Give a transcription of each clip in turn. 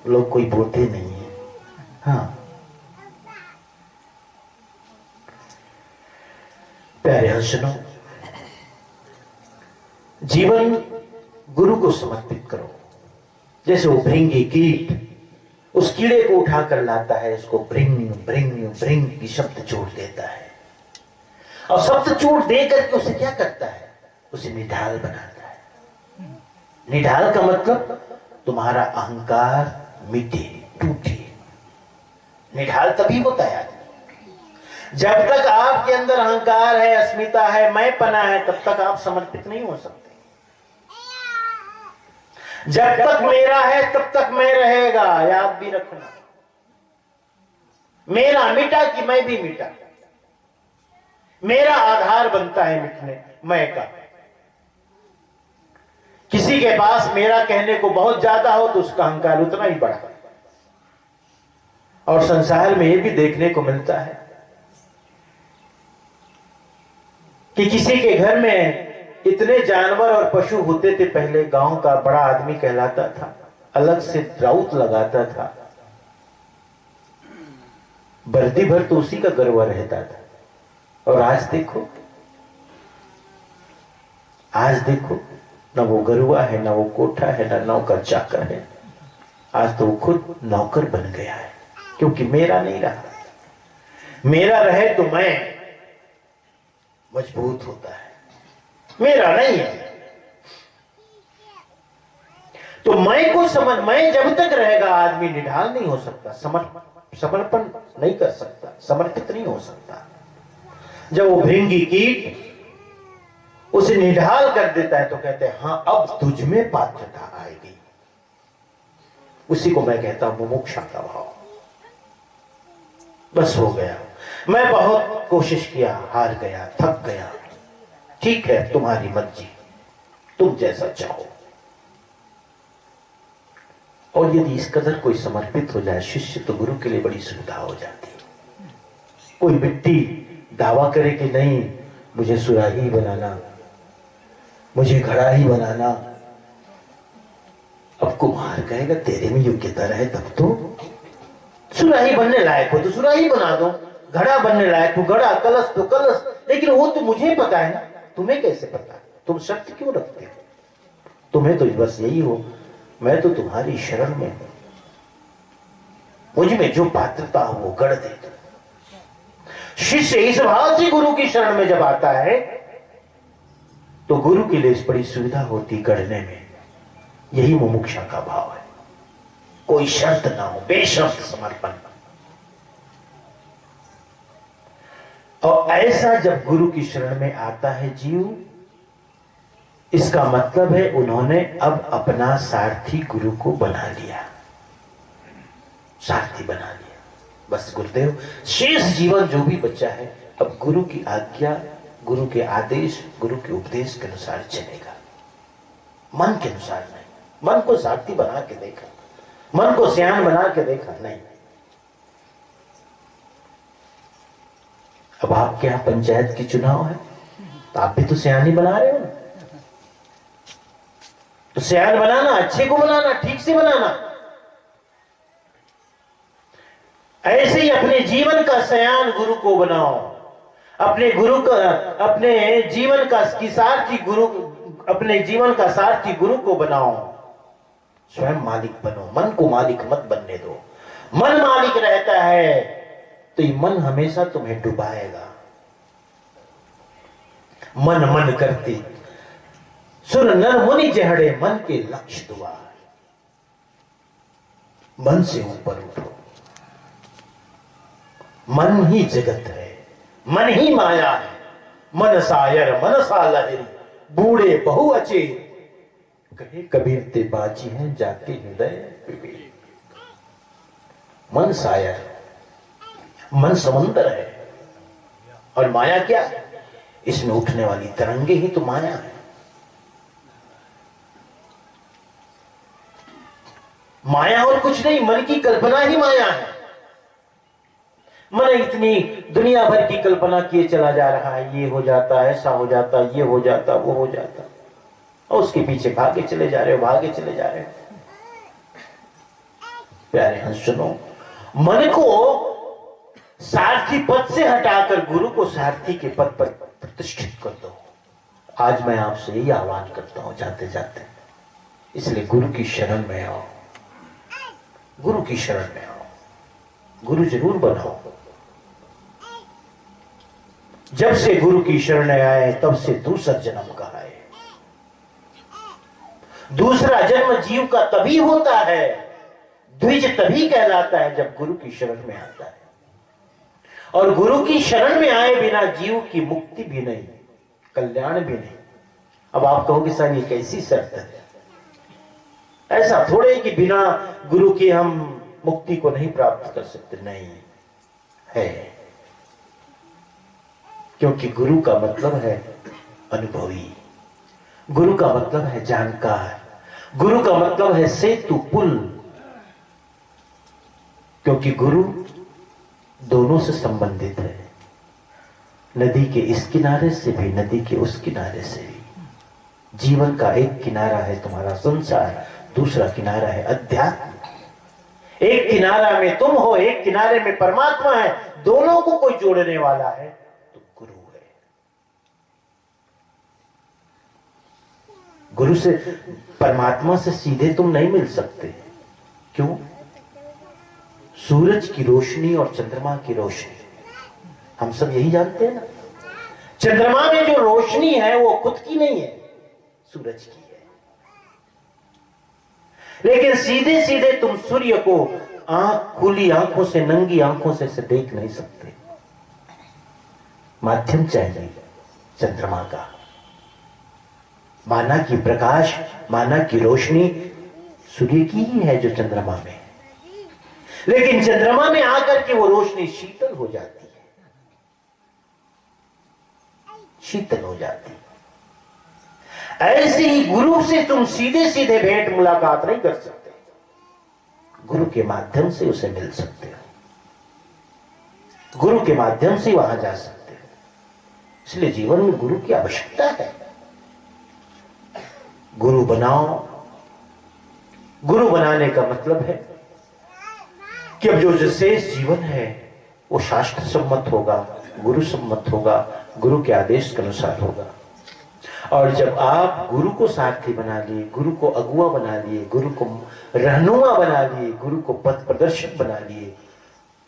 लोग कोई बोलते नहीं है। हाँ प्यारे हंसनो, जीवन गुरु को समर्पित करो। जैसे वो भृंगी कीट उस कीड़े को उठाकर लाता है, उसको भृंग भृंग भृंग की शब्द जोड़ देता है, और शब्द चोट देकर के उसे क्या करता है, उसे निढाल बनाता है। निढाल का मतलब तुम्हारा अहंकार मिटे, टूटे। निढाल तभी होता है आदमी। जब तक आपके अंदर अहंकार है, अस्मिता है, मैं पना है, तब तक आप समर्पित नहीं हो सकते। जब तक मेरा है तब तक मैं रहेगा, याद भी रखना। मेरा मिटा कि मैं भी मिटा, मेरा आधार बनता है मिटने मैं का। किसी के पास मेरा कहने को बहुत ज्यादा हो तो उसका अहंकार उतना ही बढ़ा। और संसार में यह भी देखने को मिलता है कि किसी के घर में इतने जानवर और पशु होते थे। पहले गांव का बड़ा आदमी कहलाता था, अलग से राउत लगाता था, वर्दी भर तो उसी का गरबा रहता था। और आज देखो, आज देखो, ना वो गरुआ है, ना वो कोठा है, ना नौकर चाकर है। आज तो वो खुद नौकर बन गया है, क्योंकि मेरा नहीं रहा। मेरा रहे तो मैं मजबूत होता है, मेरा नहीं है तो मैं को समझ। मैं जब तक रहेगा आदमी निढाल नहीं हो सकता, समर्पण नहीं कर सकता, समर्पित नहीं हो सकता। जब वो भृंगी कीट उसे निढाल कर देता है तो कहते हैं हाँ अब तुझ में पात्रता आएगी। उसी को मैं कहता हूं मुमुक्षा का भाव। बस हो गया, मैं बहुत कोशिश किया, हार गया, थक गया, ठीक है तुम्हारी मर्जी, तुम जैसा चाहो। और यदि इस कदर कोई समर्पित हो जाए शिष्य, तो गुरु के लिए बड़ी सुविधा हो जाती है। कोई मिट्टी दावा करे कि नहीं मुझे सुराही बनाना, मुझे घड़ा ही बनाना। अब कुम्हार कहेगा तेरे में योग्यता रहे तब तो सुराही बनने लायक हो तो सुराही बना दो, घड़ा बनने लायक हो घड़ा, कलश तो कलश। लेकिन वो तो मुझे पता है ना, तुम्हें कैसे पता? तुम शर्त क्यों रखते हो? तुम्हें तो बस यही हो, मैं तो तुम्हारी शरण में हूं, मुझ में जो पात्रता हो वो गढ़ दे दो। शिष्य इस भाव से गुरु की शरण में जब आता है तो गुरु के लिए बड़ी सुविधा होती गढ़ने में। यही मुमुक्षा का भाव है, कोई शर्त ना हो, बेशर्त समर्पण। और ऐसा जब गुरु की शरण में आता है जीव, इसका मतलब है उन्होंने अब अपना सारथी गुरु को बना लिया, सारथी बना लिया। बस गुरुदेव शेष जीवन जो भी बचा है अब गुरु की आज्ञा, गुरु के आदेश, गुरु के उपदेश के अनुसार चलेगा, मन के अनुसार नहीं। मन को सारथी बना के देखा, मन को सियान बना के देखा नहीं। अब आपके यहां पंचायत की चुनाव है तो आप भी तो सियानी बना रहे हो ना। तो सियान बनाना, अच्छे को बनाना, ठीक से बनाना। ऐसे ही अपने जीवन का सयान गुरु को बनाओ, अपने गुरु का, अपने जीवन का सारथी गुरु, अपने जीवन का सारथी गुरु को बनाओ। स्वयं मालिक बनो, मन को मालिक मत बनने दो। मन मालिक रहता है तो ये मन हमेशा तुम्हें डुबाएगा। मन मन करते सुर नर मुनि जहड़े, मन के लक्ष्य द्वार। मन से ऊपर उठो, मन ही जगत है, मन ही माया है। मन सायर मन सा लहरी, बूढ़े बहु अचे, कहे कबीर ते बाजी हैं जाके हृदय। मन सायर, मन समंदर है, और माया क्या? इसमें उठने वाली तरंगे ही तो माया है। माया और कुछ नहीं, मन की कल्पना ही माया है। मन इतनी दुनिया भर की कल्पना किए चला जा रहा है, ये हो जाता, ऐसा हो जाता, ये हो जाता, वो हो जाता, और उसके पीछे भागे चले जा रहे हो, भागे चले जा रहे हो। प्यारे हंस सुनो, मन को सारथी पद से हटाकर गुरु को सारथी के पद पर प्रतिष्ठित कर दो। आज मैं आपसे यही आह्वान करता हूं जाते जाते, इसलिए गुरु की शरण में आओ, गुरु की शरण में आओ, गुरु जरूर बनाओ। जब से गुरु की शरण आए तब से दूसरा जन्म का है। दूसरा जन्म जीव का तभी होता है, द्विज तभी कहलाता है जब गुरु की शरण में आता है। और गुरु की शरण में आए बिना जीव की मुक्ति भी नहीं, कल्याण भी नहीं। अब आप कहोगे सर ये कैसी शर्त है? ऐसा थोड़े कि बिना गुरु के हम मुक्ति को नहीं प्राप्त कर सकते, नहीं है। क्योंकि गुरु का मतलब है अनुभवी, गुरु का मतलब है जानकार, गुरु का मतलब है सेतु पुल। क्योंकि गुरु दोनों से संबंधित है, नदी के इस किनारे से भी, नदी के उस किनारे से भी। जीवन का एक किनारा है तुम्हारा संसार, दूसरा किनारा है अध्यात्म। एक किनारा में तुम हो, एक किनारे में परमात्मा है। दोनों को कोई जोड़ने वाला है तो गुरु है। गुरु से, परमात्मा से सीधे तुम नहीं मिल सकते। क्यों? सूरज की रोशनी और चंद्रमा की रोशनी, हम सब यही जानते हैं ना। चंद्रमा में जो रोशनी है वो खुद की नहीं है, सूरज की है। लेकिन सीधे सीधे तुम सूर्य को खुली आंखों से, नंगी आंखों से देख नहीं सकते। माध्यम चाहिए चंद्रमा का। माना कि प्रकाश, माना कि रोशनी सूर्य की ही है जो चंद्रमा में है। लेकिन चंद्रमा में आकर के वो रोशनी शीतल हो जाती है, शीतल हो जाती है। ऐसे ही गुरु से तुम सीधे सीधे भेंट मुलाकात नहीं कर सकते, गुरु के माध्यम से उसे मिल सकते हो, गुरु के माध्यम से वहां जा सकते हो। इसलिए जीवन में गुरु की आवश्यकता है। गुरु बनाओ। गुरु बनाने का मतलब है कि अब जो शेष जीवन है वो शास्त्र सम्मत होगा, गुरु सम्मत होगा, गुरु के आदेश के अनुसार होगा। और जब आप गुरु को सारथी बना लिए, गुरु को अगुआ बना लिए, गुरु को रहनुमा बना लिए, गुरु को पथ प्रदर्शक बना लिए,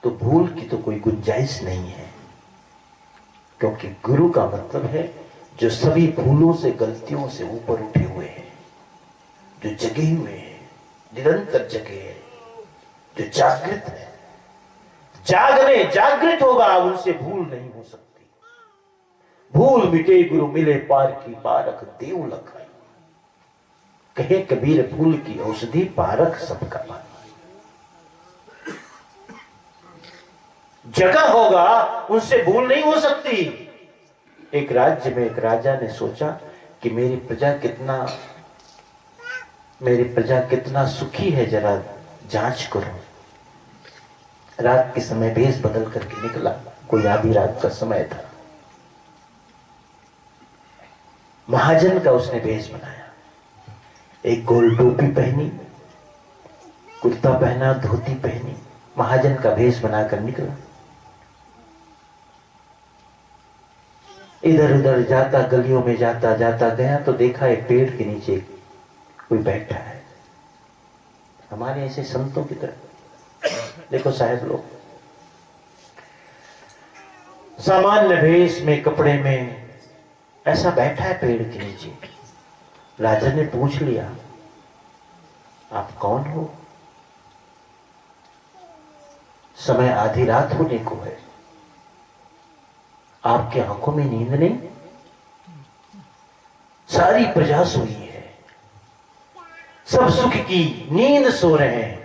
तो भूल की तो कोई गुंजाइश नहीं है। क्योंकि गुरु का मतलब है जो सभी भूलों से, गलतियों से ऊपर उठे हुए हैं, जो जगे हुए हैं, निरंतर जगे हैं, जो जागृत है। जागृत होगा, उनसे भूल नहीं हो सकती। भूल मिटे गुरु मिले पार की पारख देव लखाई। कहे कबीर भूल की औषधि पारख सबका पार। जगह होगा, उनसे भूल नहीं हो सकती। एक राज्य में एक राजा ने सोचा कि मेरी प्रजा कितना सुखी है, जरा जांच करो। रात के समय भेष बदल करके निकला, कोई आधी रात का समय था। महाजन का उसने भेष बनाया, एक गोल टोपी पहनी, कुर्ता पहना, धोती पहनी, महाजन का भेष बनाकर निकला। इधर उधर जाता, गलियों में जाता जाता गया तो देखा एक पेड़ के नीचे कोई बैठा है। हमारे ऐसे संतों की तरह देखो साहब लोग, सामान्य भेष में, कपड़े में ऐसा बैठा है पेड़ के नीचे। राजा ने पूछ लिया, आप कौन हो? समय आधी रात होने को है, आपके आंखों में नींद नहीं? सारी प्रजा सोई है, सब सुख की नींद सो रहे हैं,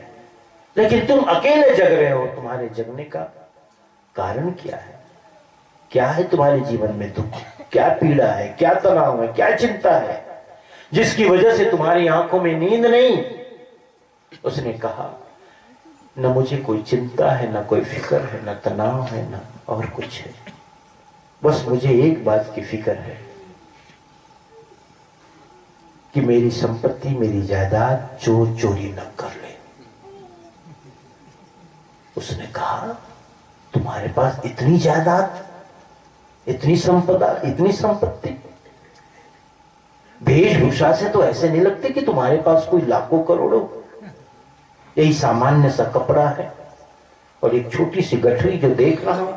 लेकिन तुम अकेले जग रहे हो। तुम्हारे जगने का कारण क्या है? क्या है तुम्हारे जीवन में दुख? क्या पीड़ा है? क्या तनाव है? क्या चिंता है जिसकी वजह से तुम्हारी आंखों में नींद नहीं? उसने कहा, न मुझे कोई चिंता है, न कोई फिक्र है, न तनाव है, न और कुछ है। बस मुझे एक बात की फिक्र है कि मेरी संपत्ति, मेरी जायदाद चोर चोरी न कर ले। उसने कहा, तुम्हारे पास इतनी जायदाद, इतनी संपदा, इतनी संपत्ति, वेशभूषा से तो ऐसे नहीं लगते कि तुम्हारे पास कोई लाखों करोड़ों, यही सामान्य सा कपड़ा है और एक छोटी सी गठरी जो देख रहा हूं,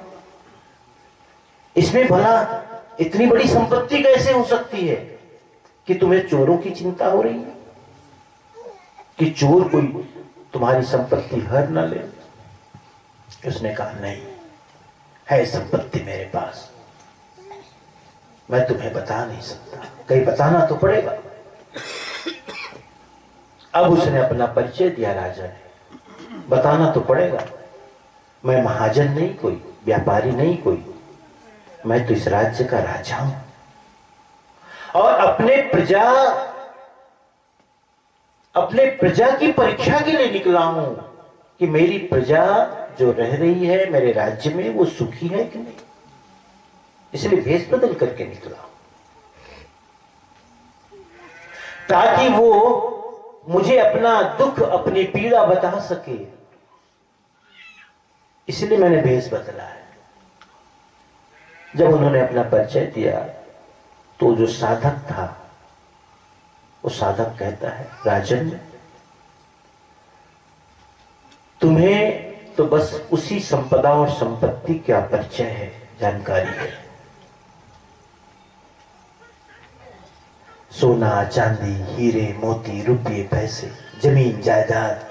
इसमें भला इतनी बड़ी संपत्ति कैसे हो सकती है कि तुम्हें चोरों की चिंता हो रही है कि चोर कोई तुम्हारी संपत्ति हर ना ले? उसने कहा, नहीं, है संपत्ति मेरे पास, मैं तुम्हें बता नहीं सकता, कहीं बताना तो पड़ेगा। अब उसने अपना परिचय दिया राजा ने, बताना तो पड़ेगा, मैं महाजन नहीं कोई, व्यापारी नहीं कोई, मैं तो इस राज्य का राजा हूं और अपने प्रजा की परीक्षा के लिए निकला हूं कि मेरी प्रजा जो रह रही है मेरे राज्य में वो सुखी है कि नहीं, इसलिए भेष बदल करके निकला ताकि वो मुझे अपना दुख, अपनी पीड़ा बता सके, इसलिए मैंने भेष बदला है। जब उन्होंने अपना परिचय दिया तो जो साधक था वो साधक कहता है, राजन, तुम्हें तो बस उसी संपदा और संपत्ति का परिचय है, जानकारी है, सोना चांदी हीरे मोती रुपये पैसे जमीन जायदाद,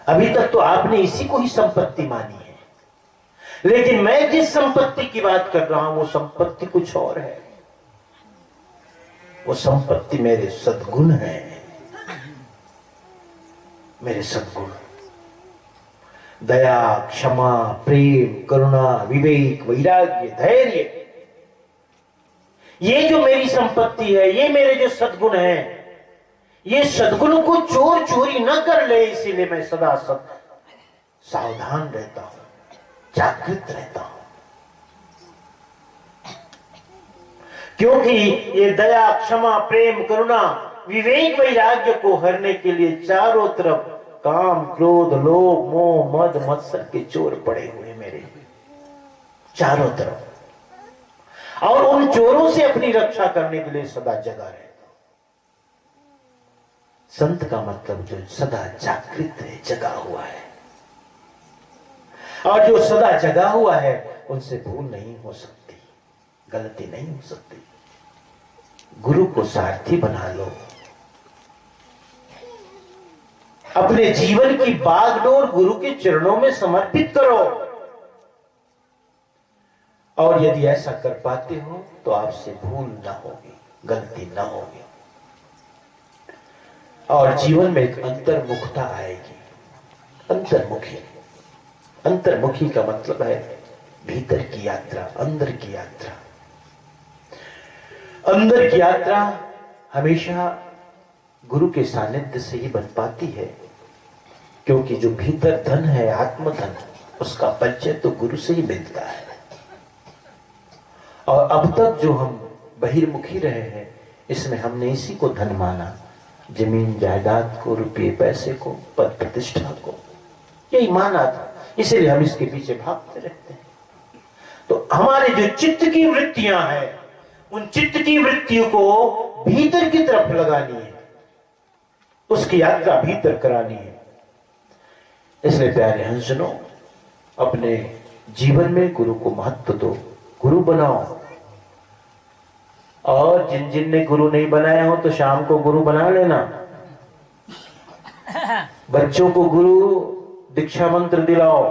अभी तक तो आपने इसी को ही संपत्ति मानी है, लेकिन मैं जिस संपत्ति की बात कर रहा हूं वो संपत्ति कुछ और है। वो संपत्ति मेरे सद्गुण हैं, मेरे सद्गुण, दया क्षमा प्रेम करुणा विवेक वैराग्य धैर्य, ये जो मेरी संपत्ति है, ये मेरे जो सद्गुण हैं, ये सद्गुण को चोर चोरी न कर ले, इसीलिए मैं सदा सावधान रहता हूं, जागृत रहता हूं, क्योंकि ये दया क्षमा प्रेम करुणा विवेक वैराग्य को हरने के लिए चारों तरफ काम क्रोध लोभ मोह मद मत्सर के चोर पड़े हुए मेरे चारों तरफ, और उन चोरों से अपनी रक्षा करने के लिए सदा जगा रहता हूं। संत का मतलब जो सदा जागृत है, जगा हुआ है, और जो सदा जगा हुआ है उनसे भूल नहीं हो सकती, गलती नहीं हो सकती। गुरु को सारथी बना लो, अपने जीवन की बागडोर गुरु के चरणों में समर्पित करो, और यदि ऐसा कर पाते हो तो आपसे भूल ना होगी, गलती ना होगी, और जीवन में एक अंतर्मुखता आएगी। अंतर्मुखी, अंतर्मुखी का मतलब है भीतर की यात्रा, अंदर की यात्रा। अंदर की यात्रा हमेशा गुरु के सानिध्य से ही बन पाती है, क्योंकि जो भीतर धन है, आत्मधन, उसका परिचय तो गुरु से ही मिलता है। और अब तक जो हम बहिर्मुखी रहे हैं, इसमें हमने इसी को धन माना, जमीन जायदाद को, रुपये पैसे को, पद प्रतिष्ठा को, यही माना था, इसलिए हम इसके पीछे भागते रहते हैं। तो हमारे जो चित्त की वृत्तियां हैं, उन चित्त की वृत्तियों को भीतर की तरफ लगानी है, उसकी यात्रा भीतर करानी है। इसलिए प्यारे हंसनों, अपने जीवन में गुरु को महत्व दो, गुरु बनाओ, और जिन जिन ने गुरु नहीं बनाया हो तो शाम को गुरु बना लेना। बच्चों को गुरु दीक्षा मंत्र दिलाओ,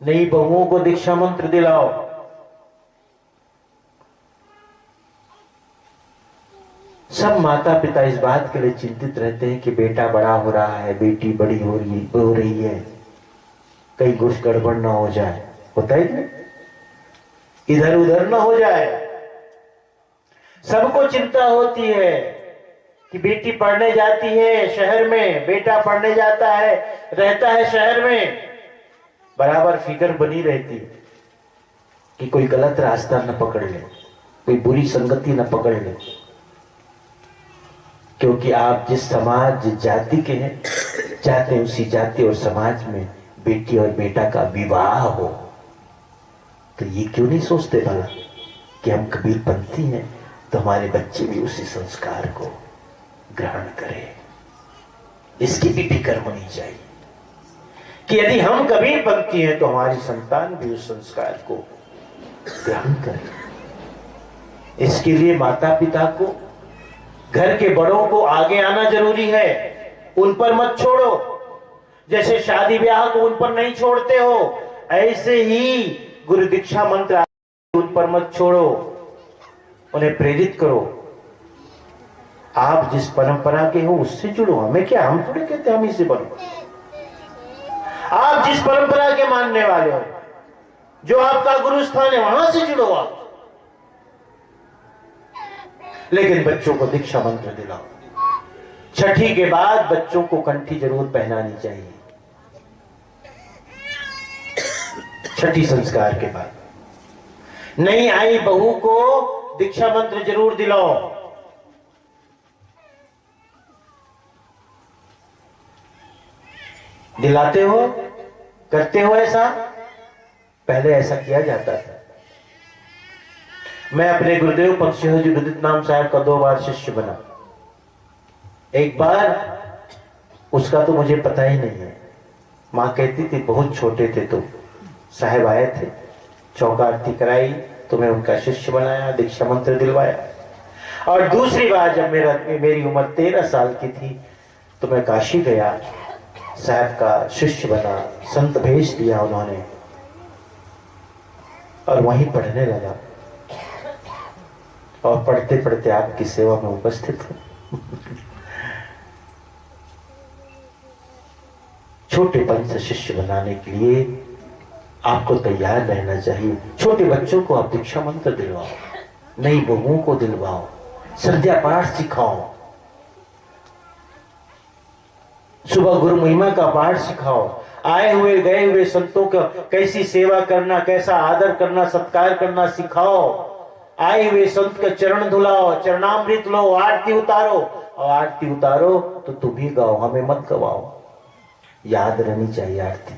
नई बहुओं को दीक्षा मंत्र दिलाओ। सब माता पिता इस बात के लिए चिंतित रहते हैं कि बेटा बड़ा हो रहा है, बेटी बड़ी हो रही है, कहीं कुछ गड़बड़ ना हो जाए, होता है कि इधर उधर ना हो जाए। सबको चिंता होती है कि बेटी पढ़ने जाती है शहर में, बेटा पढ़ने जाता है, रहता है शहर में, बराबर फिक्र बनी रहती कि कोई गलत रास्ता न पकड़ ले, कोई बुरी संगति न पकड़ ले, क्योंकि आप जिस समाज जिस जाति के हैं, चाहते हैं उसी जाति और समाज में बेटी और बेटा का विवाह हो, तो ये क्यों नहीं सोचते भला कि हम कबीरपंथी हैं तो हमारे बच्चे भी उसी संस्कार को ग्रहण करें। इसकी भी फिक्र होनी चाहिए कि यदि हम कबीरपंथी हैं तो हमारी संतान भी उस संस्कार को ग्रहण करे। इसके लिए माता पिता को, घर के बड़ों को आगे आना जरूरी है। उन पर मत छोड़ो, जैसे शादी ब्याह को उन पर नहीं छोड़ते हो, ऐसे ही गुरु दीक्षा मंत्र उन पर मत छोड़ो, उन्हें प्रेरित करो। आप जिस परंपरा के हो उससे जुड़ो। हमें क्या, हम थोड़े कहते हम इसे बनो। आप जिस परंपरा के मानने वाले हो, जो आपका गुरु स्थान है, वहां से जुड़ो आप। लेकिन बच्चों को दीक्षा मंत्र दिलाओ। छठी के बाद बच्चों को कंठी जरूर पहनानी चाहिए। छठी संस्कार के बाद नई आई बहू को दीक्षा मंत्र जरूर दिलाओ। दिलाते हो, करते हो ऐसा? पहले ऐसा किया जाता था। मैं अपने गुरुदेव पक्षी रुदित नाम साहब का 2 बार शिष्य बना। एक बार उसका तो मुझे पता ही नहीं है। मां कहती थी बहुत छोटे थे तो साहब आए थे, चौका आरती कराई तो मैं उनका शिष्य बनाया, दीक्षा मंत्र दिलवाया। और दूसरी बार जब मेरी उम्र 13 साल की थी तो मैं काशी गया, साहब का शिष्य बना, संत भेज दिया उन्होंने और वहीं पढ़ने लगा। और पढ़ते पढ़ते आपकी सेवा में उपस्थित हूं। छोटेपन से शिष्य बनाने के लिए आपको तैयार रहना चाहिए। छोटे बच्चों को आप दीक्षा मंत्र दिलवाओ, नई बहुओं को दिलवाओ, संध्या पाठ सिखाओ, सुबह गुरु महिमा का पाठ सिखाओ, आए हुए गए हुए संतों का कैसी सेवा करना, कैसा आदर करना, सत्कार करना सिखाओ। आए हुए संत का चरण धुलाओ, चरणामृत लो, आरती उतारो। और आरती उतारो तो तुम भी गाओ, हमें मत गवाओ। याद रहनी चाहिए आरती।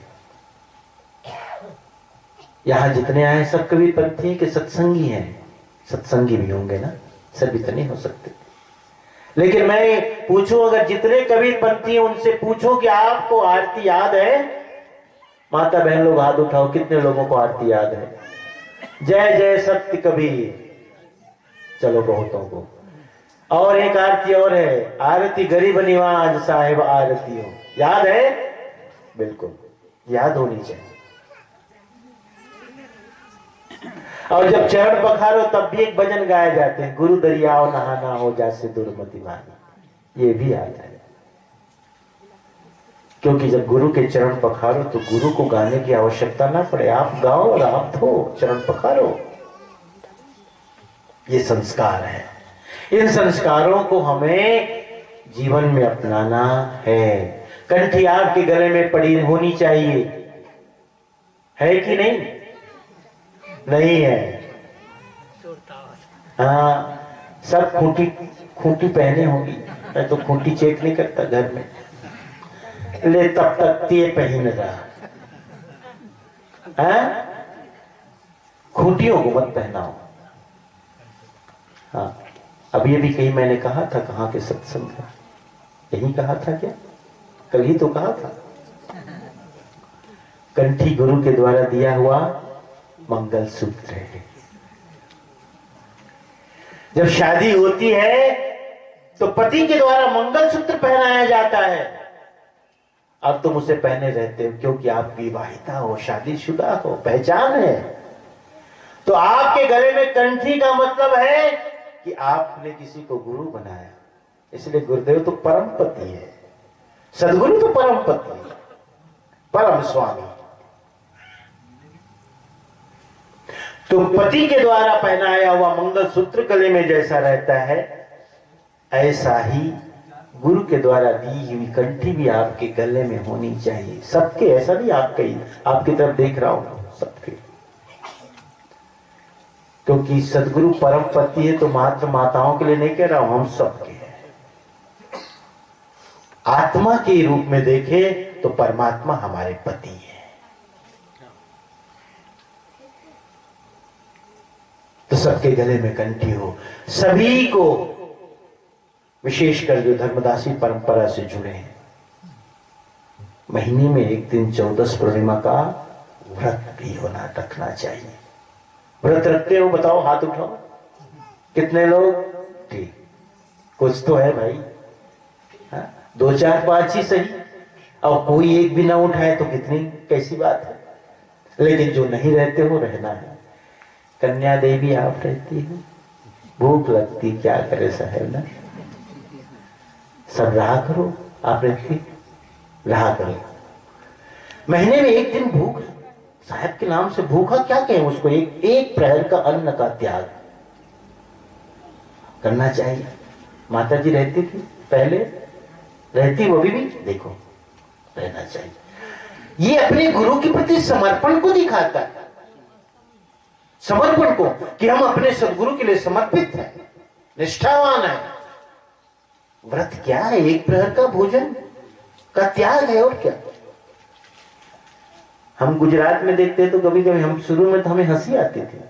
यहां जितने आए सब कबीरपंथी के सत्संगी हैं। सत्संगी भी होंगे ना, सभी तो नहीं हो सकते। लेकिन मैं पूछूं, अगर जितने कबीरपंथी हैं उनसे पूछो कि आपको आरती याद है? माता बहन लोग हाथ उठाओ, कितने लोगों को आरती याद है? जय जय सत्य कबीर। चलो बहुतों को। और एक आरती और है, आरती गरीब निवाज साहिब आरती हो। याद है? बिल्कुल याद होनी चाहिए। और जब चरण पखारो तब भी एक भजन गाए जाते हैं, गुरु दरियाओ नहाना हो जासे दुर्मति मानी। ये भी याद है, क्योंकि जब गुरु के चरण पखारो तो गुरु को गाने की आवश्यकता ना पड़े, आप गाओ और आप धो, चरण पखारो। ये संस्कार है। इन संस्कारों को हमें जीवन में अपनाना है। कंठी आपके गले में पड़ी होनी चाहिए, है कि नहीं? नहीं है। हाँ, सब खूंटी पहने होंगी। मैं तो खूंटी चेक नहीं करता घर में। ले तब तक ते पहन रहा है, खूंटियों को मत पहनाओ। हाँ, अब ये भी कहीं मैंने कहा था, कहाँ के सत्संग था, यही कहा था क्या? कल ही तो कहा था। कंठी गुरु के द्वारा दिया हुआ मंगल सूत्र है। जब शादी होती है तो पति के द्वारा मंगल सूत्र पहनाया जाता है। अब तुम उसे पहने रहते हो क्योंकि आप विवाहिता हो, शादीशुदा हो, पहचान है। तो आपके गले में कंठी का मतलब है कि आपने किसी को गुरु बनाया। इसलिए गुरुदेव तो परम पति है, सदगुरु तो परम पति है, परम स्वामी। तो पति के द्वारा पहनाया हुआ मंगल सूत्र गले में जैसा रहता है, ऐसा ही गुरु के द्वारा दी हुई कंठी भी आपके गले में होनी चाहिए। सबके, ऐसा नहीं आपकी तरफ देख रहा हूं, सबके। क्योंकि सदगुरु परम पति है तो मात्र माताओं के लिए नहीं कह रहा हूं, हम सबके हैं। आत्मा के रूप में देखें तो परमात्मा हमारे पति है। सबके गले में कंठी हो। सभी को, विशेषकर जो धर्मदासी परंपरा से जुड़े हैं, महीने में एक दिन 14 पूर्णिमा का व्रत भी होना रखना चाहिए। व्रत रखते हो बताओ, हाथ उठाओ। कितने लोग? ठीक, कुछ तो है भाई। हाँ? 2 4 5 ही सही, और कोई एक भी ना उठाए तो कितनी कैसी बात है। लेकिन जो नहीं रहते हो, रहना है। कन्या देवी आप रहती है, भूख लगती, क्या करे साहेब ना, सब रहा करो। आप रहती, रहा करो। महीने में एक दिन भूख, साहब के नाम से भूखा क्या कहें उसको, एक प्रहर का अन्न का त्याग करना चाहिए। माता जी रहती थी पहले, रहती वो भी देखो, रहना चाहिए। ये अपने गुरु के प्रति समर्पण को दिखाता है, समर्पण को, कि हम अपने सदगुरु के लिए समर्पित हैं, निष्ठावान है। व्रत क्या है? एक प्रहर का भोजन का त्याग है, और क्या। हम गुजरात में देखते तो कभी कभी, हम शुरू में तो हमें हंसी आती थी,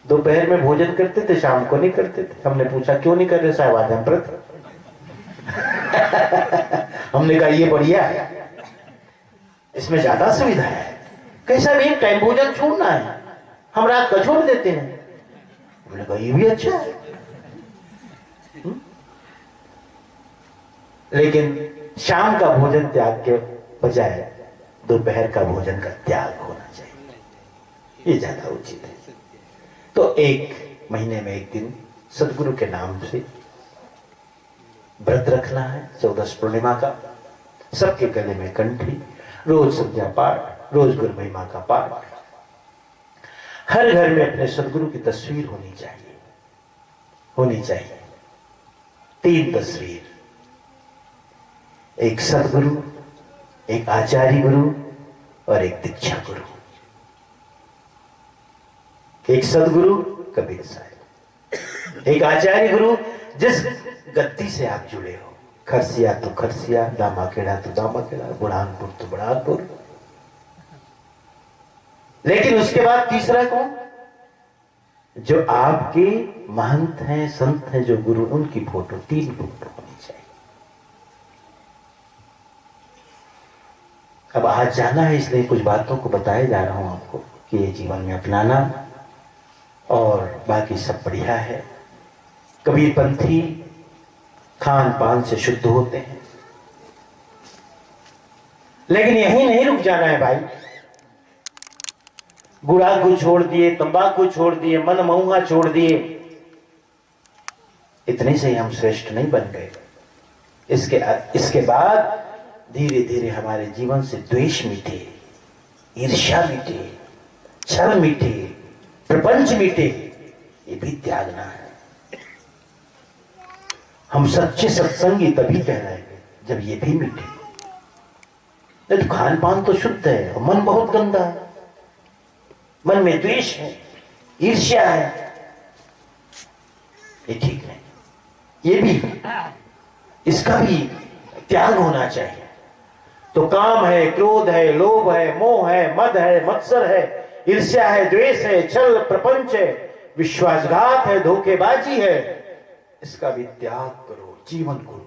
दोपहर में भोजन करते थे, शाम को नहीं करते थे। हमने पूछा क्यों नहीं कर रहे साहब, आज हम व्रत। हमने कहा ये बढ़िया है, इसमें ज्यादा सुविधा है। कैसा भी एक टाइम भोजन छोड़ना है, हम रात का छोड़ देते हैं। हमने कहा ये भी अच्छा है। लेकिन शाम का भोजन त्याग के बजाय दोपहर का भोजन का त्याग होना चाहिए, ये ज्यादा उचित है। तो एक महीने में एक दिन सदगुरु के नाम से व्रत रखना है, 14 पूर्णिमा का। सबके गले में कंठी, रोज संध्या पाठ, रोज गुरु महिमा का पाठ। हर घर में अपने सदगुरु की तस्वीर होनी चाहिए, होनी चाहिए। 3 तस्वीर, एक सदगुरु, एक आचार्य गुरु और एक दीक्षा गुरु। एक सदगुरु कबीर साहब, एक आचार्य गुरु जिस गद्दी से आप जुड़े हो, खरसिया तो खरसिया, दामाखेड़ा तो दामाखेड़ा, बुढ़ानपुर तो बुढ़ानपुर। लेकिन उसके बाद तीसरा कौन? जो आपके महंत हैं, संत हैं, जो गुरु, उनकी फोटो, 3 फोटो होनी चाहिए। अब आज जाना है, इसलिए कुछ बातों को बताए जा रहा हूं आपको कि ये जीवन में अपनाना, और बाकी सब बढ़िया है। कबीरपंथी खान पान से शुद्ध होते हैं, लेकिन यहीं नहीं रुक जाना है भाई। गुड़ाखू छोड़ दिए, तंबाकू छोड़ दिए, मन महुआ छोड़ दिए, इतने से ही हम श्रेष्ठ नहीं बन गए। इसके बाद धीरे धीरे हमारे जीवन से द्वेष मिटे, ईर्ष्या मिटे, छल मिटे, प्रपंच मिटे, ये भी त्यागना है। हम सच्चे सत्संगी तभी कहलाएंगे जब ये भी मिटे। नहीं तो खान पान तो शुद्ध है और मन बहुत गंदा है, मन में द्वेष है, ईर्ष्या है, ये ठीक नहीं। ये भी, इसका भी त्याग होना चाहिए। तो काम है, क्रोध है, लोभ है, मोह है, मद है, मत्सर है, ईर्ष्या है, द्वेष है, छल प्रपंच है, विश्वासघात है, धोखेबाजी है, इसका भी त्याग करो, जीवन करो।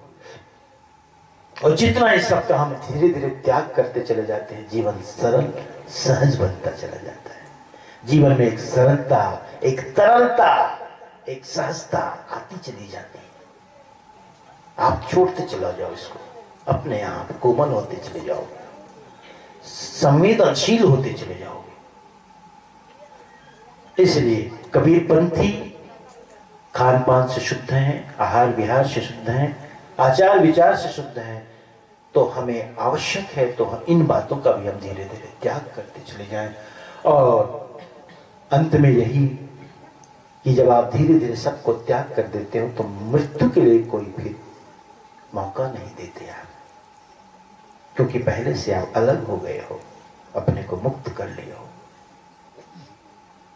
और जितना इस सब का हम धीरे धीरे त्याग करते चले जाते हैं, जीवन सरल सहज बनता चला जाता है। जीवन में एक सरलता, एक तरलता, एक सहजता आती चली जाती है। आप छोड़ते चला जाओ इसको, अपने आप कोमल होते चले जाओगे, संवेदनशील होते चले जाओगे। इसलिए कबीरपंथी खान पान से शुद्ध हैं, आहार विहार से शुद्ध हैं, आचार विचार से शुद्ध हैं। तो हमें आवश्यक है तो हम इन बातों का भी हम धीरे धीरे त्याग करते चले जाएं। और अंत में यही कि जब आप धीरे धीरे सबको त्याग कर देते हो तो मृत्यु के लिए कोई भी मौका नहीं देते आप, क्योंकि पहले से आप अलग हो गए हो, अपने को मुक्त कर लिए हो।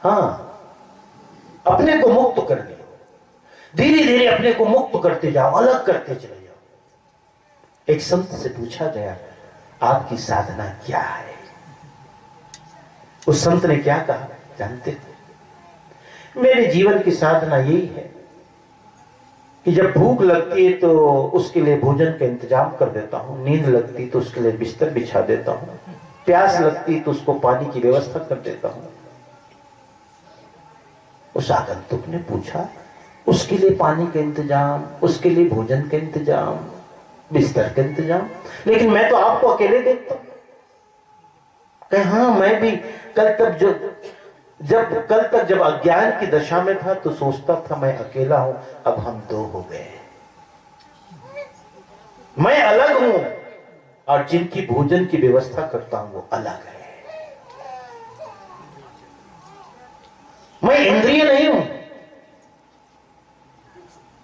हाँ, अपने को मुक्त कर लियो, धीरे धीरे अपने को मुक्त करते जाओ, अलग करते चले जाओ। एक संत से पूछा गया, आपकी साधना क्या है? उस संत ने क्या कहा जानते थे? मेरे जीवन की साधना यही है कि जब भूख लगती है तो उसके लिए भोजन का इंतजाम कर देता हूँ, नींद लगती तो उसके लिए बिस्तर बिछा देता हूँ, प्यास लगती तो उसको पानी की व्यवस्था कर देता हूँ। उस आगंतुक ने पूछा, उसके लिए पानी का इंतजाम, उसके लिए भोजन का इंतजाम, बिस्तर का इंतजाम, लेकिन मैं तो आपको अकेले देखता हूं। कहे हाँ, मैं भी कल तक जब अज्ञान की दशा में था तो सोचता था मैं अकेला हूं, अब हम दो हो गए। मैं अलग हूं और जिनकी भोजन की व्यवस्था करता हूं वो अलग है। मैं इंद्रिय नहीं हूं,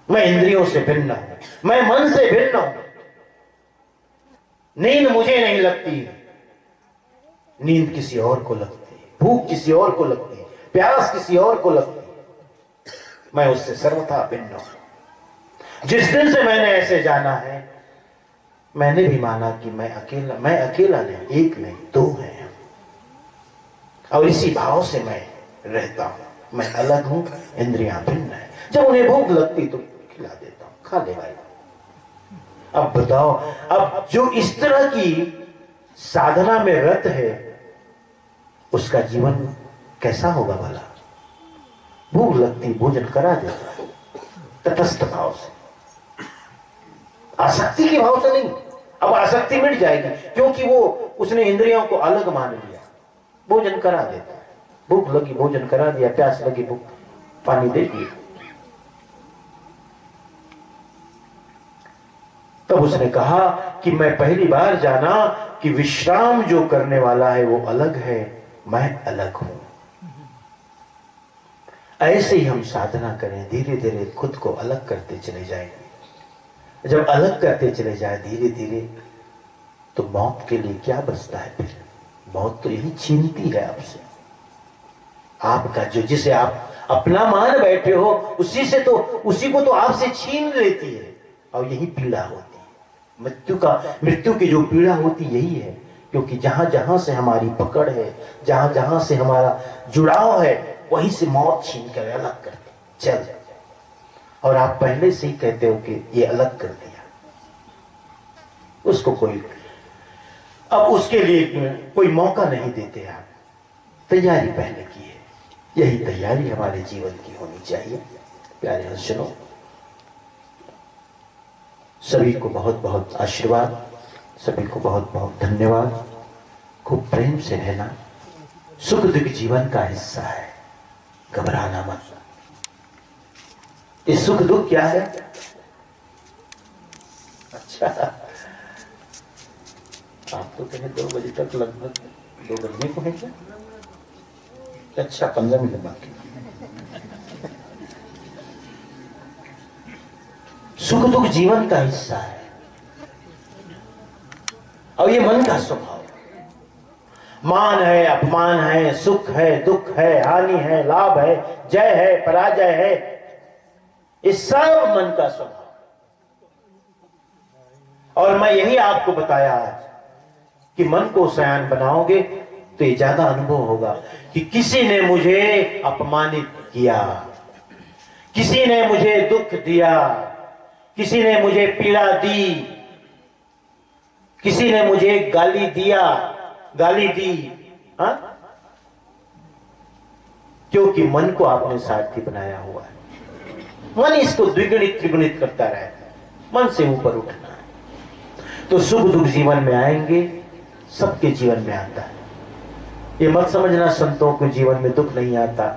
मैं इंद्रियों से भिन्न हूं, मैं मन से भिन्न हूं। नींद मुझे नहीं लगती, नींद किसी और को लगती है, भूख किसी और को लगती है, प्यास किसी और को लगती है। मैं उससे सर्वथा भिन्न हूं। जिस दिन से मैंने ऐसे जाना है, मैंने भी माना कि मैं अकेला नहीं, एक नहीं, दो हैं, और इसी भाव से मैं रहता हूं। मैं अलग हूं, इंद्रियां भिन्न है। जब उन्हें भूख लगती तो खिला देता हूं, खा ले भाई। अब बताओ, अब जो इस तरह की साधना में रत है उसका जीवन कैसा होगा भला? भूख लगती भोजन करा देता, तटस्थ भाव से, आसक्ति के भाव से नहीं। अब आसक्ति मिट जाएगी क्योंकि वो उसने इंद्रियों को अलग मान लिया। भोजन करा देता, भूख लगी भोजन करा दिया, प्यास लगी भूख पानी दे दिया। तब उसने कहा कि मैं पहली बार जाना कि विश्राम जो करने वाला है वो अलग है, मैं अलग हूं। ऐसे ही हम साधना करें, धीरे धीरे खुद को अलग करते चले जाएंगे। जब अलग करते चले जाए धीरे धीरे, तो मौत के लिए क्या बचता है फिर? मौत तो यही छीनती है आपसे, आपका जो जिसे आप अपना मान बैठे हो उसी को तो आपसे छीन लेती है, और यही पीड़ा होती है। मृत्यु की जो पीड़ा होती यही है, क्योंकि जहां जहां से हमारी पकड़ है, जहां जहां से हमारा जुड़ाव है, वहीं से मौत छीन कर अलग करती चल। और आप पहले से ही कहते हो कि ये अलग कर दिया, उसको अब उसके लिए कोई मौका नहीं देते। आप तैयारी पहले की है, यही तैयारी हमारे जीवन की होनी चाहिए। प्यारे हंसनों, सभी को बहुत बहुत आशीर्वाद, सभी को बहुत बहुत धन्यवाद। खूब प्रेम से रहना, सुख दुख जीवन का हिस्सा है, घबराना मत। ये सुख दुख क्या है? अच्छा, आप तो कहें 2 बजे तक, लगभग 2 बजने को है क्या? अच्छा, 15 मिनट बाकी। सुख दुख जीवन का हिस्सा है, और ये मन का स्वभाव है। मान है, अपमान है, सुख है, दुख है, हानि है, लाभ है, जय है, पराजय है, ये सब मन का स्वभाव। और मैं यही आपको बताया आज कि मन को सयान बनाओगे तो ये ज्यादा अनुभव होगा कि किसी ने मुझे अपमानित किया, किसी ने मुझे दुख दिया, किसी ने मुझे पीड़ा दी, किसी ने मुझे गाली दी, हाँ? क्योंकि मन को आपने सारथी बनाया हुआ है। मन इसको द्विगुणित त्रिगुणित करता रहता है, मन से ऊपर उठना है। तो सुख दुख जीवन में आएंगे, सबके जीवन में आता है। ये मत समझना संतों के जीवन में दुख नहीं आता।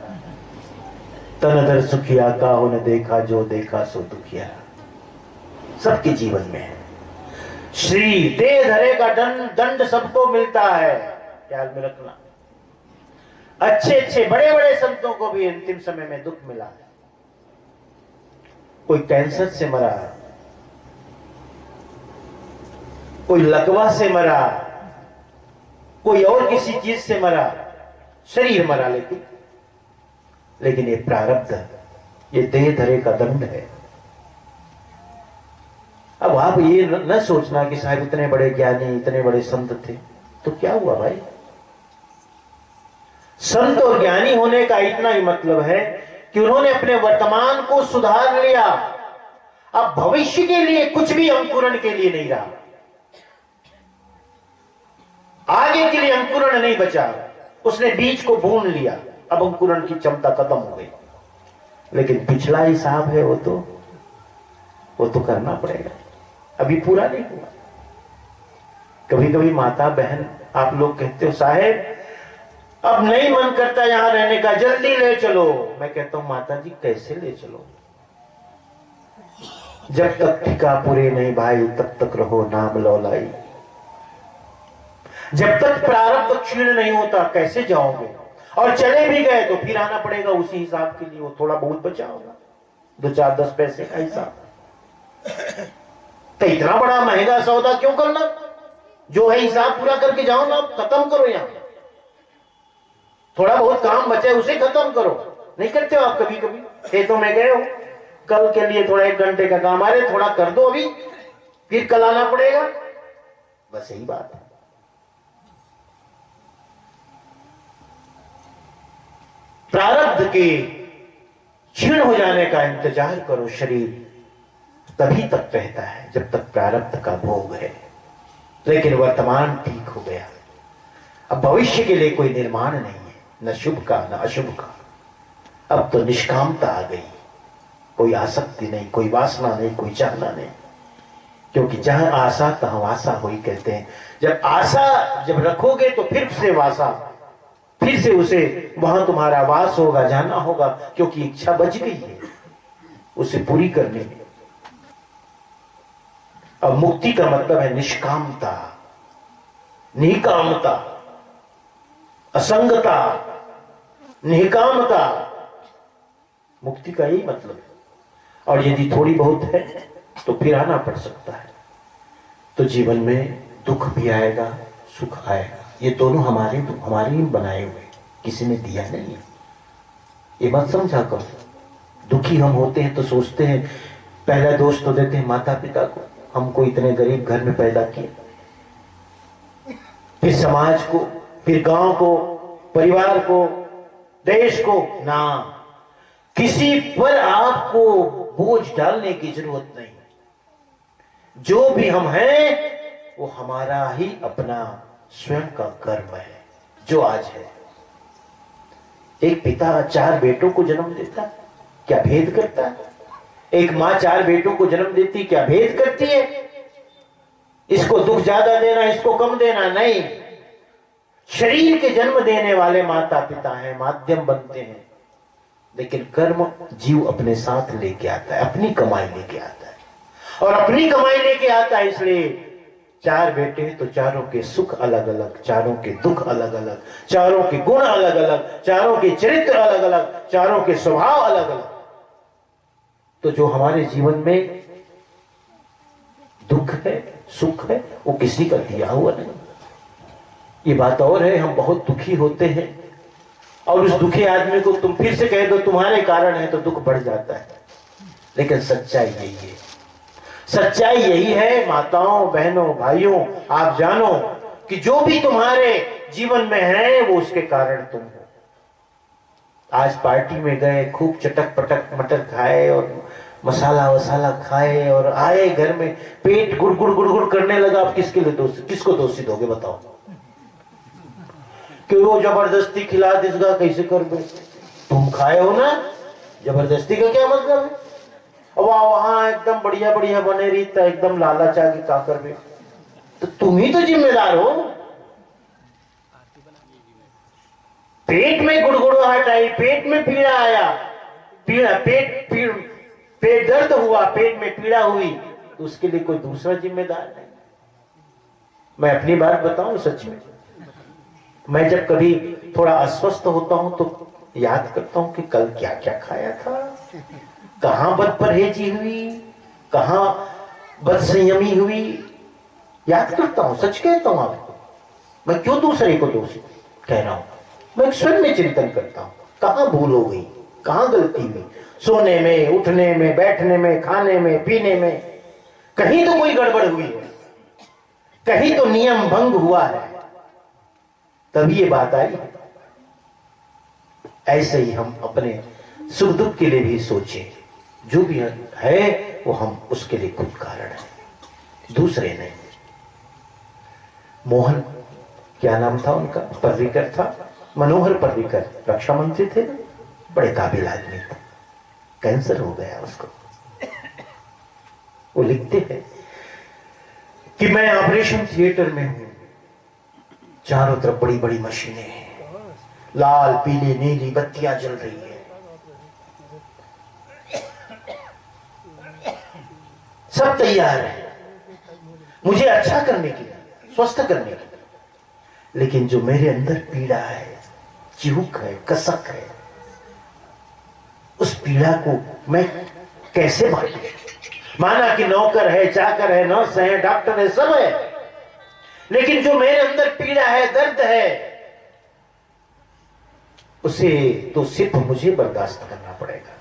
तन दर सुखिया काहू न देखा, जो देखा सो दुखिया, सबके जीवन में है। श्री दे धरे का दंड सबको मिलता है, ख्याल में रखना। अच्छे बड़े बड़े संतों को भी अंतिम समय में दुख मिला है। कोई कैंसर से मरा, कोई लकवा से मरा, कोई और किसी चीज से मरा, शरीर मरा, लेकिन ये प्रारब्ध, ये देह धरे का दंड है। अब आप ये न सोचना कि साहब इतने बड़े ज्ञानी, इतने बड़े संत थे तो क्या हुआ भाई। संत और ज्ञानी होने का इतना ही मतलब है कि उन्होंने अपने वर्तमान को सुधार लिया, अब भविष्य के लिए कुछ भी अंकुरण के लिए नहीं रहा, आगे के लिए अंकुरण नहीं बचा। उसने बीज को बोन लिया, अब अंकुरण की क्षमता खत्म हो गई। लेकिन पिछला हिसाब है वो तो करना पड़ेगा, अभी पूरा नहीं हुआ। कभी कभी माता बहन आप लोग कहते हो साहेब अब नहीं मन करता यहां रहने का, जल्दी ले चलो। मैं कहता हूं माता जी कैसे ले चलो, जब तक ठिका पूरे नहीं भाई तब तक रहो नाम लौलाई। जब तक प्रारब्ध क्षीण नहीं होता कैसे जाओगे, और चले भी गए तो फिर आना पड़ेगा उसी हिसाब के लिए। वो थोड़ा बहुत बचा होगा, 2 4 10 पैसे का हिसाब। तो इतना बड़ा महंगा सौदा क्यों करना, जो है हिसाब पूरा करके जाओ ना, खत्म करो। यहां थोड़ा बहुत काम बचे उसे खत्म करो। नहीं करते हो आप कभी कभी, खेतों में गए हो, कल के लिए थोड़ा 1 घंटे का काम, अरे थोड़ा कर दो अभी, फिर कल आना पड़ेगा। बस यही बात है। प्रारब्ध के क्षीण हो जाने का इंतजार करो, शरीर तभी तक रहता है जब तक प्रारब्ध का भोग है। लेकिन वर्तमान ठीक हो गया, अब भविष्य के लिए कोई निर्माण नहीं है, न शुभ का न अशुभ का। अब तो निष्कामता आ गई, कोई आसक्ति नहीं, कोई वासना नहीं, कोई चाहना नहीं। क्योंकि जहां आशा तहां वासा हुई कहते हैं। जब आशा जब रखोगे तो फिर से वासा, फिर से उसे वहां तुम्हारा वास होगा, जाना होगा, क्योंकि इच्छा बच गई है उसे पूरी करने में। अब मुक्ति का मतलब है निष्कामता, निकामता, असंगता, निकामता। मुक्ति का यही मतलब है। और यदि थोड़ी बहुत है तो फिर आना पड़ सकता है। तो जीवन में दुख भी आएगा, सुख आएगा। ये दोनों हमारे ही बनाए हुए, किसी ने दिया नहीं है। ये बात समझा करो। दुखी हम होते हैं तो सोचते हैं, पहला दोष तो देते हैं माता पिता को, हमको इतने गरीब घर में पैदा किए, फिर समाज को, फिर गांव को, परिवार को, देश को। ना, किसी पर आपको बोझ डालने की जरूरत नहीं। जो भी हम हैं वो हमारा ही अपना स्वयं का कर्म है जो आज है। एक पिता 4 बेटों को जन्म देता, क्या भेद करता है? एक मां 4 बेटों को जन्म देती, क्या भेद करती है? इसको दुख ज्यादा देना, इसको कम देना, नहीं। शरीर के जन्म देने वाले माता पिता हैं, माध्यम बनते हैं, लेकिन कर्म जीव अपने साथ लेके आता है, अपनी कमाई लेके आता है। और अपनी कमाई लेके आता है, इसलिए 4 बेटे तो चारों के सुख अलग अलग, चारों के दुख अलग अलग, चारों के गुण अलग अलग, चारों के चरित्र अलग अलग, चारों के स्वभाव अलग अलग। तो जो हमारे जीवन में दुख है, सुख है, वो किसी का दिया हुआ नहीं। ये बात और है, हम बहुत दुखी होते हैं और उस दुखी आदमी को तुम फिर से कह दो तुम्हारे कारण है तो दुख बढ़ जाता है। लेकिन सच्चाई यही है, सच्चाई यही है माताओं, बहनों, भाइयों, आप जानो कि जो भी तुम्हारे जीवन में है वो उसके कारण तुम हो। आज पार्टी में गए, खूब चटक पटक मटर खाए और मसाला वसाला खाए और आए घर में पेट गुड़गुड़ गुड़गुड़ करने लगा। आप किसके लिए किसको दोषी दोगे बताओ? कि वो जबरदस्ती खिला देगा, कैसे कर दो? तुम खाए हो ना, जबरदस्ती का क्या मतलब है? अब वहां एकदम बढ़िया बढ़िया बने रही था, एकदम लालच आ गई का कर भी, तो तुम ही तो जिम्मेदार हो। पेट में गुड़गुड़ाहट आई, पेट में पीड़ा आया, पेट दर्द हुआ, पेट में पीड़ा हुई, तो उसके लिए कोई दूसरा जिम्मेदार नहीं। मैं अपनी बात बताऊं, सच में मैं जब कभी थोड़ा अस्वस्थ होता हूं तो याद करता हूं कि कल क्या क्या खाया था, कहां बदपरहेजी हुई, कहां बदसंयमी हुई। याद करता हूं, सच कहता हूं आपको। मैं क्यों दूसरे को दोषी कह रहा हूं? मैं स्वयं में चिंतन करता हूं, कहां भूल हो गई, कहां गलती हुई, सोने में, उठने में, बैठने में, खाने में, पीने में। कहीं तो कोई गड़बड़ हुई है, कहीं तो नियम भंग हुआ है, तभी ये बात आई। ऐसे ही हम अपने सुख दुख के लिए भी सोचें। जो भी है वो हम उसके लिए खुद कारण है, दूसरे नहीं। मोहन क्या नाम था उनका, पर्रिकर था, मनोहर पर्रिकर, रक्षा मंत्री थे, बड़े काबिल आदमी थे। कैंसर हो गया उसको। वो लिखते हैं कि मैं ऑपरेशन थिएटर में हूं, चारों तरफ बड़ी बड़ी मशीनें हैं, लाल पीली नीली बत्तियां जल रही है, सब तैयार है मुझे अच्छा करने के लिए, स्वस्थ करने के लिए, लेकिन जो मेरे अंदर पीड़ा है, चिहुक है, कसक है, उस पीड़ा को मैं कैसे बांटूं? माना कि नौकर है, चाकर है, नर्स है, डॉक्टर है, सब है, लेकिन जो मेरे अंदर पीड़ा है, दर्द है, उसे तो सिर्फ मुझे बर्दाश्त करना पड़ेगा,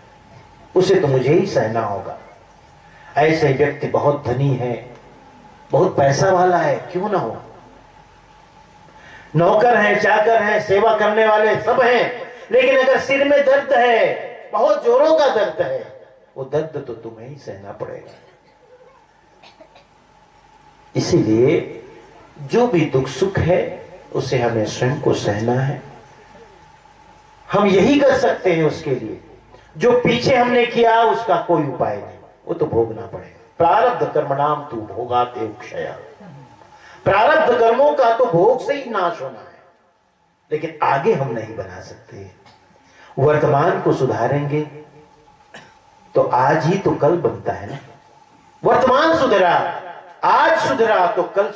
उसे तो मुझे ही सहना होगा। ऐसे व्यक्ति बहुत धनी है, बहुत पैसा वाला है, क्यों ना हो, नौकर है, चाकर है, सेवा करने वाले सब हैं, लेकिन अगर सिर में दर्द है, बहुत जोरों का दर्द है, वो दर्द तो तुम्हें ही सहना पड़ेगा। इसीलिए जो भी दुख सुख है उसे हमें स्वयं को सहना है। हम यही कर सकते हैं उसके लिए। जो पीछे हमने किया उसका कोई उपाय नहीं, वो तो भोगना पड़ेगा। प्रारब्ध कर्मणाम तू भोगाते क्षय, प्रारब्ध कर्मों का तो भोग से ही नाश होना है, लेकिन आगे हम नहीं बना सकते। वर्तमान को सुधारेंगे तो आज ही तो कल बनता है ना। वर्तमान सुधरा, आज सुधरा तो कल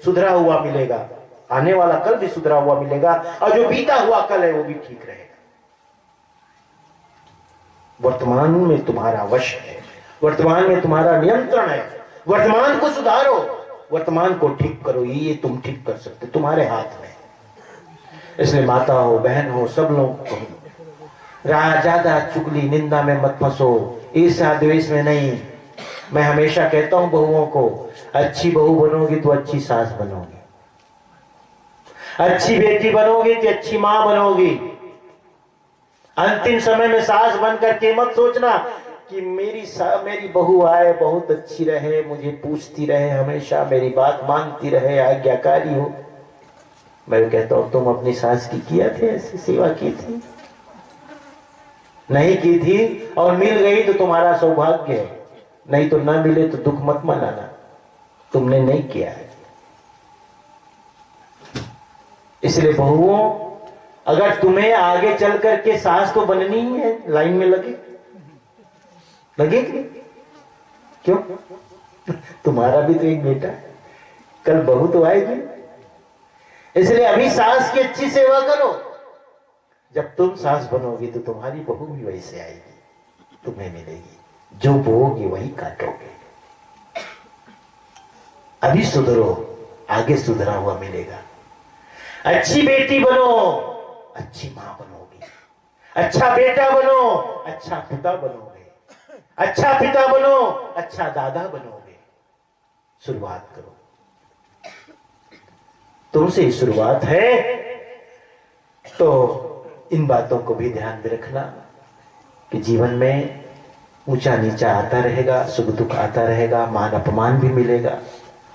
सुधरा हुआ मिलेगा, आने वाला कल भी सुधरा हुआ मिलेगा, और जो बीता हुआ कल है वो भी ठीक रहेगा। वर्तमान में तुम्हारा वश है, वर्तमान में तुम्हारा नियंत्रण है, वर्तमान को सुधारो, वर्तमान को ठीक करो। ये तुम ठीक कर सकते, तुम्हारे हाथ में। इसलिए माता हो, बहन हो, सब लोग ज्यादा चुगली निंदा में मत फंसो, ईर्ष्या द्वेष में नहीं। मैं हमेशा कहता हूं बहुओं को, अच्छी बहू बनोगी तो अच्छी सास बनोगी, अच्छी बेटी बनोगी तो अच्छी मां बनोगी। अंतिम समय में सास बनकर के मत सोचना कि मेरी बहू आए, बहुत अच्छी रहे, मुझे पूछती रहे, हमेशा मेरी बात मानती रहे, आज्ञाकारी हो। मैं कहता हूं तुम अपनी सास की किया थे, ऐसी सेवा की थी? नहीं की थी और मिल गई तो तुम्हारा सौभाग्य है, नहीं तो ना मिले तो दुख मत मनाना, तुमने नहीं किया है। इसलिए बहुओं, अगर तुम्हें आगे चल करके सास तो बननी ही है, लाइन में लगे कि क्यों? तुम्हारा भी तो एक बेटा है, कल बहू तो आएगी। इसलिए अभी सास की अच्छी सेवा करो, जब तुम सास बनोगी तो तुम्हारी बहू भी वैसे आएगी, तुम्हें मिलेगी, जो बोओगे वही काटोगे। अभी सुधरो, आगे सुधरा हुआ मिलेगा। अच्छी बेटी बनो, अच्छी मां बनोगी, अच्छा बेटा बनो, अच्छा पिता बनोगे, अच्छा पिता बनो, अच्छा दादा बनोगे। शुरुआत करो, तुमसे शुरुआत है। तो इन बातों को भी ध्यान में रखना कि जीवन में ऊंचा नीचा आता रहेगा, सुख दुख आता रहेगा, मान अपमान भी मिलेगा।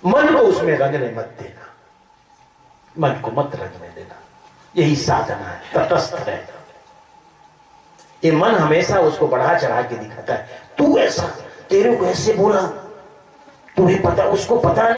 मन को उसमें रंगने मत देना, मन को मत रंगने देना, यही साधना है, तटस्थ रहना। ये मन हमेशा उसको बढ़ा चढ़ा के दिखाता है, तू ऐसा, तेरे को ऐसे बोला, तुम्हें पता, उसको पता नहीं।